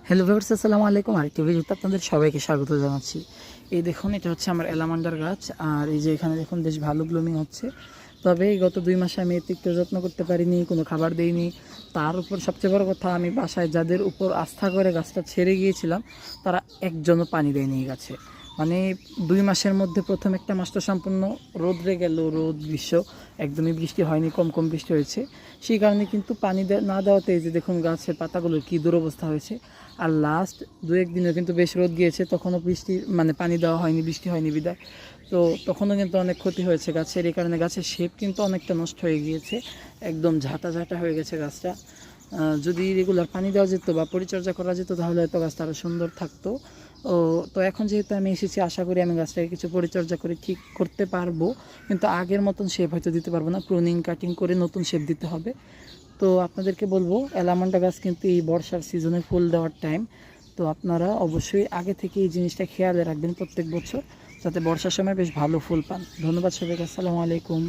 Hello viewers, আসসালামু আলাইকুম। আরেকটি ভিডিওতে আপনাদের সবাইকে স্বাগত জানাচ্ছি। এই দেখুন, এটা হচ্ছে আমার অ্যালামান্ডার গাছ। আর এই যে এখানে দেখুন বেশ ভালো ব্লুমিং হচ্ছে। তবে গত 2 মাসে আমি এতে একটু যত্ন করতে পারিনি, কোনো খাবার দেইনি। তার উপর সবচেয়ে বড় কথা, আমি বাসায় যাদের উপর আস্থা করে গাছটা ছেড়ে গিয়েছিলাম তারা একজনও পানি দেয়নি এই গাছে। মানে 2 মাসের মধ্যে প্রথম একটা মাস তো সম্পূর্ণ রোদ্রে গেল, রোদ গ্রীষ্ম, একদমই বৃষ্টি হয়নি, কম কম বৃষ্টি হয়েছে। সেই কারণে কিন্তু পানি না দেওয়াতে এই যে দেখুন গাছের পাতাগুলোর কী দুরবস্থা হয়েছে। আর লাস্ট 2-1 দিনও কিন্তু বেশ রোদ গিয়েছে, তখনও বৃষ্টি মানে পানি দেওয়া হয়নি, বৃষ্টি হয়নি বিদায়। তো তখনও কিন্তু অনেক ক্ষতি হয়েছে গাছের। এই কারণে গাছের শেপ কিন্তু অনেকটা নষ্ট হয়ে গিয়েছে, একদম ঝাঁটা ঝাঁটা হয়ে গেছে গাছটা। যদি রেগুলার পানি দেওয়া যেত বা পরিচর্যা করা যেত তাহলে হয়তো গাছটা আরও সুন্দর থাকতো। তো এখন যেহেতু আমি এসেছি, আশা করি আমি গাছটাকে কিছু পরিচর্যা করে ঠিক করতে পারবো, কিন্তু আগের মতন শেপ হয়তো দিতে পারবো না। প্রুনিং কাটিং করে নতুন শেপ দিতে হবে। তো আপনাদেরকে বলবো, অ্যালামান্ডা গাছ কিন্তু এই বর্ষার সিজনে ফুল দেওয়ার টাইম। তো আপনারা অবশ্যই আগে থেকে এই জিনিসটা খেয়ালে রাখবেন প্রত্যেক বছর, যাতে বর্ষার সময় বেশ ভালো ফুল পান। ধন্যবাদ সবাইকে। আসসালামু আলাইকুম।